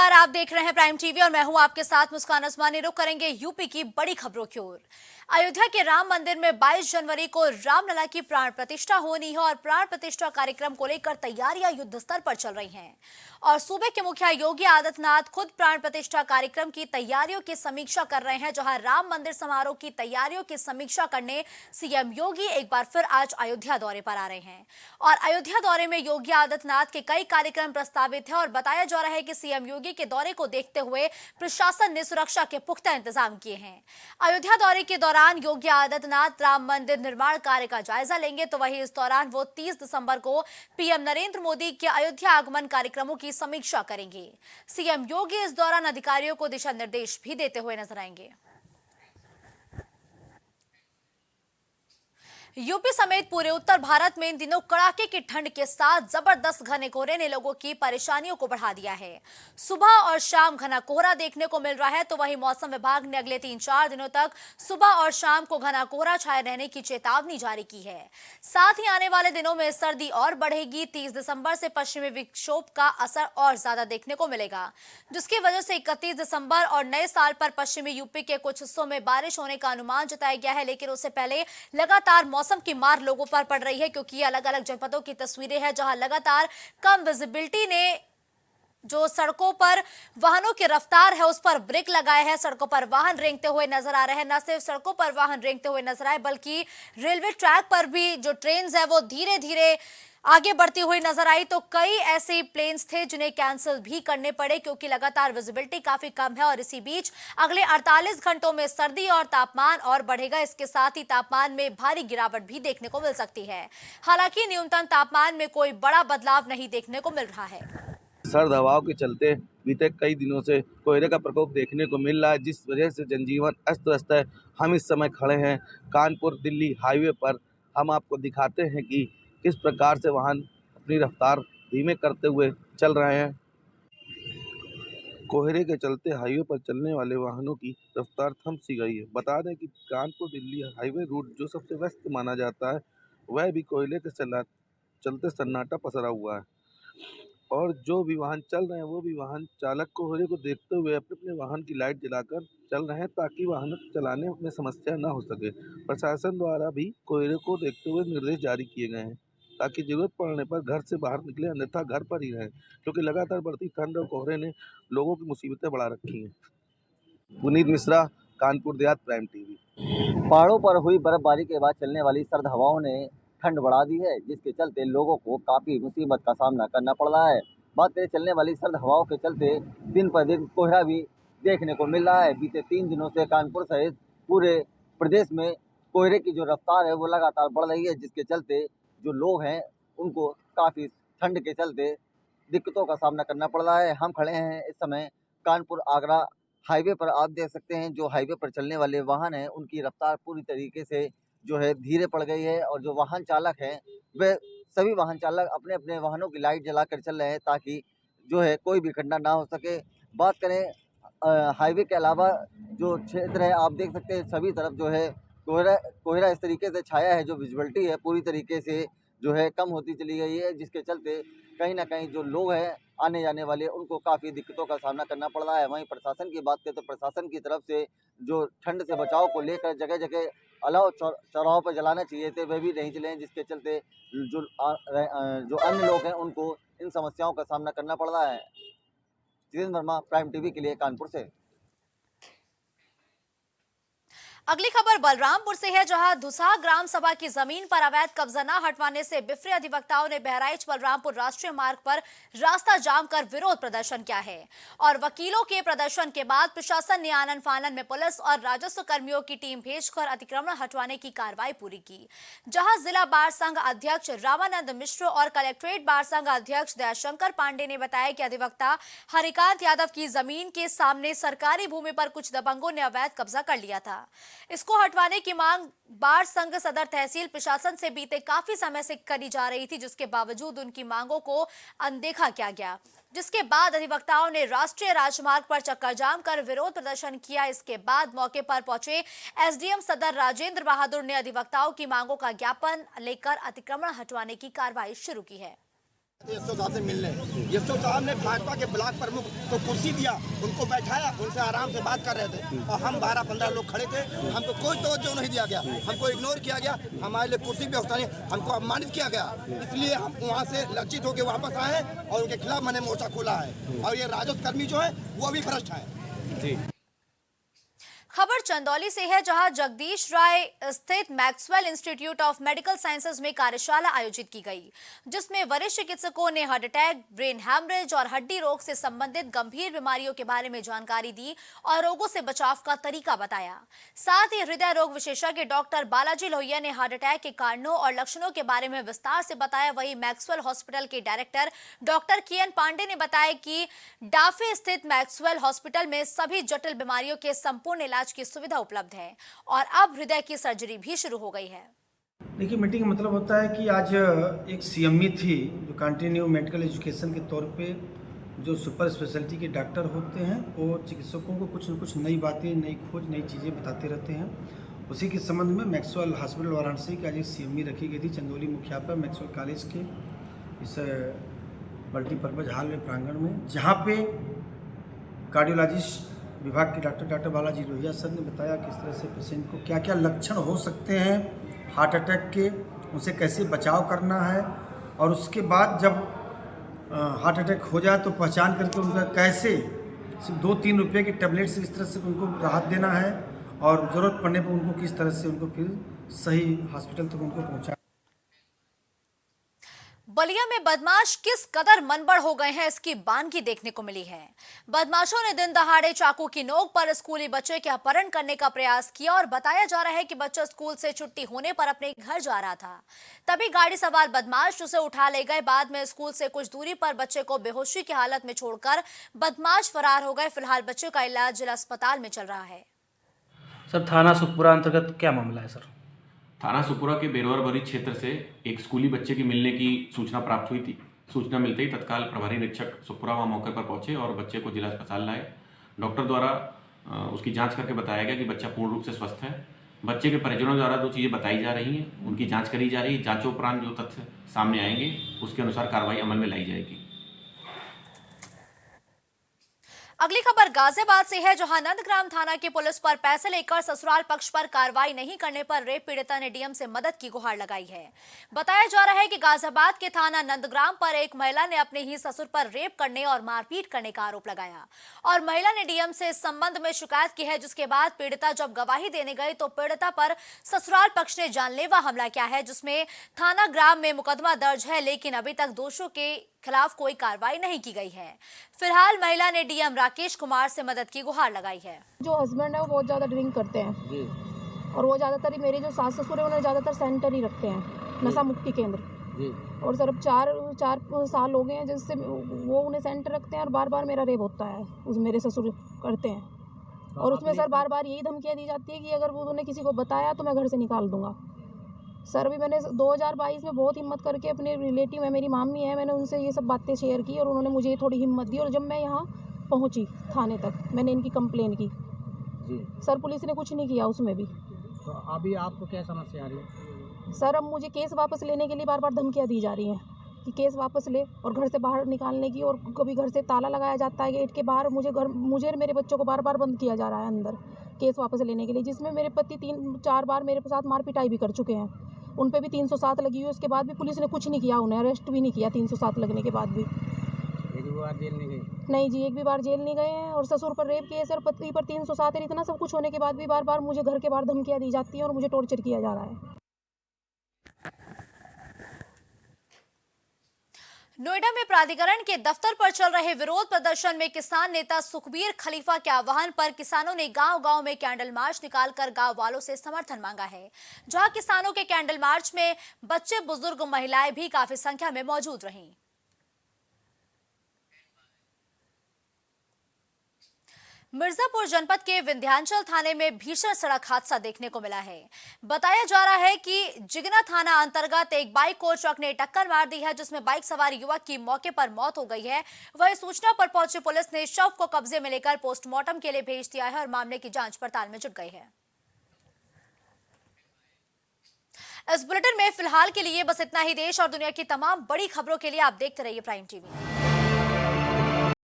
नमस्कार, आप देख रहे हैं प्राइम टीवी और मैं हूं आपके साथ मुस्कान असमानी। रुक करेंगे यूपी की बड़ी खबरों की ओर। अयोध्या के राम मंदिर में 22 जनवरी को रामलला की प्राण प्रतिष्ठा होनी है और प्राण प्रतिष्ठा कार्यक्रम को लेकर तैयारियां युद्ध स्तर पर चल रही हैं। और सूबे के मुखिया योगी आदित्यनाथ खुद प्राण प्रतिष्ठा कार्यक्रम की तैयारियों की समीक्षा कर रहे हैं। जहां राम मंदिर समारोह की तैयारियों की समीक्षा करने सीएम योगी एक बार फिर आज अयोध्या दौरे पर आ रहे हैं। और अयोध्या दौरे में योगी आदित्यनाथ के कई कार्यक्रम प्रस्तावित है और बताया जा रहा है कि सीएम योगी के दौरे को देखते हुए प्रशासन ने सुरक्षा के पुख्ता इंतजाम किए हैं। अयोध्या दौरे के दौरान योगी आदित्यनाथ राम मंदिर निर्माण कार्य का जायजा लेंगे, तो वहीं इस दौरान वो 30 दिसंबर को पीएम नरेंद्र मोदी के अयोध्या आगमन कार्यक्रमों की समीक्षा करेंगे। सीएम योगी इस दौरान अधिकारियों को दिशा निर्देश भी देते हुए नजर आएंगे। यूपी समेत पूरे उत्तर भारत में इन दिनों कड़ाके की ठंड के साथ जबरदस्त घने कोहरे ने लोगों की परेशानियों को बढ़ा दिया है। सुबह और शाम घना कोहरा देखने को मिल रहा है, तो वहीं मौसम विभाग ने अगले 3-4 दिनों तक सुबह और शाम को घना कोहरा छाए रहने की चेतावनी जारी की है। साथ ही आने वाले दिनों में सर्दी और बढ़ेगी। 30 दिसंबर से पश्चिमी विक्षोभ का असर और ज्यादा देखने को मिलेगा, जिसकी वजह से 31 दिसंबर और नए साल पर पश्चिमी यूपी के कुछ हिस्सों में बारिश होने का अनुमान जताया गया है। लेकिन उससे पहले लगातार मौसम की मार लोगों पर पड़ रही है, क्योंकि अलग अलग जनपदों की तस्वीरें हैं जहां लगातार कम विजिबिलिटी ने जो सड़कों पर वाहनों की रफ्तार है उस पर ब्रेक लगाए हैं। सड़कों पर वाहन रेंगते हुए नजर आ रहे हैं। न सिर्फ सड़कों पर वाहन रेंगते हुए नजर आए, बल्कि रेलवे ट्रैक पर भी जो ट्रेन है वो धीरे धीरे आगे बढ़ती हुई नजर आई। तो कई ऐसे प्लेन्स थे जिन्हें कैंसिल भी करने पड़े, क्योंकि लगातार विजिबिलिटी काफी कम है। और इसी बीच अगले 48 घंटों में सर्दी और तापमान और बढ़ेगा। इसके साथ ही तापमान में भारी गिरावट भी देखने को मिल सकती है। हालांकि न्यूनतम तापमान में कोई बड़ा बदलाव नहीं देखने को मिल रहा है। सर्द हवाओं के चलते बीते कई दिनों से कोहरे का प्रकोप देखने को मिल रहा है, जिस वजह से जनजीवन अस्त व्यस्त है। हम इस समय खड़े हैं कानपुर दिल्ली हाईवे पर। हम आपको दिखाते हैं कि किस प्रकार से वाहन अपनी रफ्तार धीमे करते हुए चल रहे हैं। कोहरे के चलते हाईवे पर चलने वाले वाहनों की रफ्तार थम सी गई है। बता दें कि कानपुर दिल्ली हाईवे रूट जो सबसे व्यस्त माना जाता है, वह भी कोयले के चलते सन्नाटा पसरा हुआ है। और जो भी वाहन चल रहे हैं वो भी वाहन चालक कोहरे को देखते हुए अपने अपने वाहन की लाइट जलाकर चल रहे हैं, ताकि वाहन चलाने में समस्या ना हो सके। प्रशासन द्वारा भी कोहरे को देखते हुए निर्देश जारी किए गए हैं, ताकि जरूरत पड़ने पर घर से बाहर निकले, अन्यथा घर पर ही रहें, क्योंकि लगातार बढ़ती ठंड और कोहरे ने लोगों की मुसीबतें बढ़ा रखी हैं। Puneet Mishra, Kanpur Dehat, prime TV. पहाड़ों पर हुई बर्फबारी के बाद चलने वाली सर्द हवाओं ने ठंड बढ़ा दी है, जिसके चलते लोगों को काफी मुसीबत का सामना करना पड़ रहा है। बात करें चलने वाली सर्द हवाओं के चलते दिन पर दिन कोहरा भी देखने को मिल रहा है। बीते 3 दिनों से कानपुर सहित पूरे प्रदेश में कोहरे की जो रफ्तार है वो लगातार बढ़ रही है, जिसके चलते जो लोग हैं उनको काफी ठंड के चलते दिक्कतों का सामना करना पड़ रहा है। हम खड़े हैं इस समय कानपुर आगरा हाईवे पर। आप देख सकते हैं जो हाईवे पर चलने वाले वाहन हैं उनकी रफ्तार पूरी तरीके से जो है धीरे पड़ गई है, और जो वाहन चालक हैं वे सभी वाहन चालक अपने अपने वाहनों की लाइट जलाकर चल रहे हैं, ताकि जो है कोई भी घटना ना हो सके। बात करें हाईवे के अलावा जो क्षेत्र है, आप देख सकते हैं सभी तरफ जो है कोहरा कोहरा इस तरीके से छाया है, जो विजिबिलिटी है पूरी तरीके से जो है कम होती चली गई है, जिसके चलते कहीं ना कहीं जो लोग हैं आने जाने वाले उनको काफ़ी दिक्कतों का सामना करना पड़ रहा है। वहीं प्रशासन की बात करें तो प्रशासन की तरफ से जो ठंड से बचाव को लेकर जगह जगह अलाव चौराहों पर जलाना चाहिए थे, वे भी नहीं जले हैं, जिसके चलते जो अन्य लोग हैं उनको इन समस्याओं का सामना करना पड़ रहा है। जितेंद्र वर्मा, प्राइम टीवी के लिए कानपुर से। अगली खबर बलरामपुर से है, जहां धुसा ग्राम सभा की जमीन पर अवैध कब्जा न हटवाने से बिफरे अधिवक्ताओं ने बहराइच बलरामपुर राष्ट्रीय मार्ग पर रास्ता जाम कर विरोध प्रदर्शन किया है। और वकीलों के प्रदर्शन के बाद प्रशासन ने आनन फानन में पुलिस और राजस्व कर्मियों की टीम भेजकर अतिक्रमण हटवाने की कार्रवाई पूरी की। जहां जिला बार संघ अध्यक्ष रामानंद मिश्र और कलेक्ट्रेट बार संघ अध्यक्ष दयाशंकर पांडे ने बताया कि अधिवक्ता हरिकांत यादव की जमीन के सामने सरकारी भूमि पर कुछ दबंगों ने अवैध कब्जा कर लिया था। इसको हटवाने की मांग बार संघ सदर तहसील प्रशासन से बीते काफी समय से करी जा रही थी, जिसके बावजूद उनकी मांगों को अनदेखा किया गया, जिसके बाद अधिवक्ताओं ने राष्ट्रीय राजमार्ग पर चक्कर जाम कर विरोध प्रदर्शन किया। इसके बाद मौके पर पहुंचे एसडीएम सदर राजेंद्र बहादुर ने अधिवक्ताओं की मांगों का ज्ञापन लेकर अतिक्रमण हटवाने की कार्रवाई शुरू की है। यशो साहब से मिलने, यशो साहब ने भाजपा के ब्लॉक प्रमुख को कुर्सी दिया, उनको बैठाया, उनसे आराम से बात कर रहे थे और हम 12-15 लोग खड़े थे। हमको कोई तवज्जो नहीं दिया गया, हमको इग्नोर किया गया, हमारे लिए कुर्सी व्यवस्था नहीं, हमको अपमानित किया गया। इसलिए हम वहाँ से लज्जित होकर वापस आए हैं और उनके खिलाफ मैंने मोर्चा खोला है। और ये राजद कर्मी जो है वो भी भ्रष्ट है। खबर चंदौली से है, जहां जगदीश राय स्थित Maxwell institute of medical sciences में कार्यशाला आयोजित की गई, जिसमें वरिष्ठ चिकित्सकों ने हार्ट अटैक, ब्रेन हैमरेज और हड्डी रोग से संबंधित गंभीर बीमारियों के बारे में जानकारी दी और रोगों से बचाव का तरीका बताया। साथ ही हृदय रोग विशेषज्ञ डॉक्टर बालाजी लोहिया ने हार्ट अटैक के कारणों और लक्षणों के बारे में विस्तार से बताया। वहीं मैक्सवेल हॉस्पिटल के डायरेक्टर डॉक्टर कियन पांडे ने बताया कि डाफे स्थित मैक्सवेल हॉस्पिटल में सभी जटिल बीमारियों के संपूर्ण इलाज की सुविधा उपलब्ध है और अब हृदय की सर्जरी भी शुरू हो गई है। देखिए, मीटिंग का मतलब होता है कि आज एक सीएमई थी जो कंटिन्यू मेडिकल एजुकेशन के तौर पे जो सुपर स्पेशलिटी के डॉक्टर होते हैं वो चिकित्सकों को कुछ न कुछ नई बातें, नई खोज, नई चीज़ें बताते रहते हैं। उसी के संबंध में मैक्सवेल हॉस्पिटल वाराणसी की आज एक सीएमई रखी गई थी चंदौली मुखिया पर मैक्सवेल कॉलेज के इस मल्टीपर्पज़ हॉल में प्रांगण में, जहाँ पे कार्डियोलॉजिस्ट विभाग के डॉक्टर बालाजी लोहिया सर ने बताया किस तरह से पेशेंट को क्या क्या लक्षण हो सकते हैं हार्ट अटैक के, उनसे कैसे बचाव करना है और उसके बाद जब हार्ट अटैक हो जाए तो पहचान करके उनका कैसे सिर्फ 2-3 रुपये के टैबलेट से इस तरह से उनको राहत देना है और ज़रूरत पड़ने पर उनको किस तरह से उनको फिर सही हॉस्पिटल तक उनको पहुँचा। बलिया में बदमाश किस कदर मनबड़ हो गए हैं, इसकी बानगी देखने को मिली है। बदमाशों ने दिन दहाड़े चाकू की नोक पर स्कूली बच्चे के अपहरण करने का प्रयास किया और बताया जा रहा है कि बच्चा स्कूल से छुट्टी होने पर अपने घर जा रहा था, तभी गाड़ी सवार बदमाश उसे उठा ले गए। बाद में स्कूल से कुछ दूरी पर बच्चे को बेहोशी की हालत में छोड़कर बदमाश फरार हो गए। फिलहाल बच्चे का इलाज जिला अस्पताल में चल रहा है। सर, थाना सुखपुरा अंतर्गत क्या मामला है सर? थाना सुखपुरा के बेरवर बरी क्षेत्र से एक स्कूली बच्चे की मिलने की सूचना प्राप्त हुई थी। सूचना मिलते ही तत्काल प्रभारी निरीक्षक सुखपुरा वहाँ मौके पर पहुंचे और बच्चे को जिला अस्पताल लाए। डॉक्टर द्वारा उसकी जांच करके बताया गया कि बच्चा पूर्ण रूप से स्वस्थ है। बच्चे के परिजनों द्वारा 2 चीज़ें बताई जा रही हैं, उनकी जाँच करी जा रही है। जाँचोपरांत जो तथ्य सामने आएंगे उसके अनुसार कार्रवाई अमल में लाई जाएगी। अगली खबर गाजियाबाद से है, जहां नंदग्राम थाना की पुलिस पर पैसे लेकर ससुराल पक्ष पर कार्रवाई नहीं करने पर रेप पीड़िता ने डीएम से मदद की गुहार लगाई है। बताया जा रहा है कि गाजियाबाद के थाना नंदग्राम पर एक महिला ने अपने ही ससुर पर रेप करने और मारपीट करने का आरोप लगाया और महिला ने डीएम से इस संबंध में शिकायत की है, जिसके बाद पीड़िता जब गवाही देने गई तो पीड़िता पर ससुराल पक्ष ने जानलेवा हमला किया है, जिसमें थाना ग्राम में मुकदमा दर्ज है, लेकिन अभी तक दोषियों के खिलाफ कोई कार्रवाई नहीं की गई है। फिलहाल महिला ने डीएम राकेश कुमार से मदद की गुहार लगाई है। जो हस्बैंड है वो बहुत ज़्यादा ड्रिंक करते हैं जी। और वो ज़्यादातर ही मेरे जो सास ससुर है उन्हें ज़्यादातर सेंटर ही रखते हैं, नशा मुक्ति केंद्र जी। और सर अब 4 साल हो गए हैं जिससे वो उन्हें सेंटर रखते हैं और बार बार मेरा रेप होता है, उस मेरे ससुर करते हैं। और उसमें सर बार बार यही धमकियाँ दी जाती है कि अगर वो उन्हें किसी को बताया तो मैं घर से निकाल दूंगा। सर अभी मैंने 2022 में बहुत हिम्मत करके अपने रिलेटिव है, मेरी मामी है, मैंने उनसे ये सब बातें शेयर की और उन्होंने मुझे थोड़ी हिम्मत दी और जब मैं यहाँ पहुँची थाने तक मैंने इनकी कंप्लेन की जी। सर पुलिस ने कुछ नहीं किया उसमें भी। तो अभी आपको क्या समस्या आ रही है? सर अब मुझे केस वापस लेने के लिए बार बार धमकियाँ दी जा रही हैं कि केस वापस ले और घर से बाहर निकालने की, और कभी घर से ताला लगाया जाता है गेट के बाहर, मुझे और मेरे बच्चों को बार बार बंद किया जा रहा है अंदर केस वापस लेने के लिए, जिसमें मेरे पति 3-4 बार मेरे साथ मार पिटाई भी कर चुके हैं। उन पे भी 307 लगी हुई, उसके बाद भी पुलिस ने कुछ नहीं किया, उन्हें अरेस्ट भी नहीं किया 307 लगने के बाद भी। एक भी बार जेल नहीं गए? नहीं जी, एक भी बार जेल नहीं गए हैं। और ससुर पर रेप केस और पति पर 307 है, इतना सब कुछ होने के बाद भी बार बार मुझे घर के बाहर धमकियाँ दी जाती हैं और मुझे टॉर्चर किया जा रहा है। नोएडा में प्राधिकरण के दफ्तर पर चल रहे विरोध प्रदर्शन में किसान नेता सुखबीर खलीफा के आह्वान पर किसानों ने गांव-गांव में कैंडल मार्च निकालकर गांव वालों से समर्थन मांगा है। जहां किसानों के कैंडल मार्च में बच्चे, बुजुर्ग, महिलाएं भी काफी संख्या में मौजूद रहीं। मिर्जापुर जनपद के विंध्याचल थाने में भीषण सड़क हादसा देखने को मिला है। बताया जा रहा है कि जिगना थाना अंतर्गत एक बाइक को ट्रक ने टक्कर मार दी है, जिसमें बाइक सवार युवक की मौके पर मौत हो गई है। वहीं सूचना पर पहुंची पुलिस ने शव को कब्जे में लेकर पोस्टमार्टम के लिए भेज दिया है और मामले की जांच पड़ताल में जुट गई है। इस बुलेटिन में फिलहाल के लिए बस इतना ही। देश और दुनिया की तमाम बड़ी खबरों के लिए आप देखते रहिए प्राइम टीवी।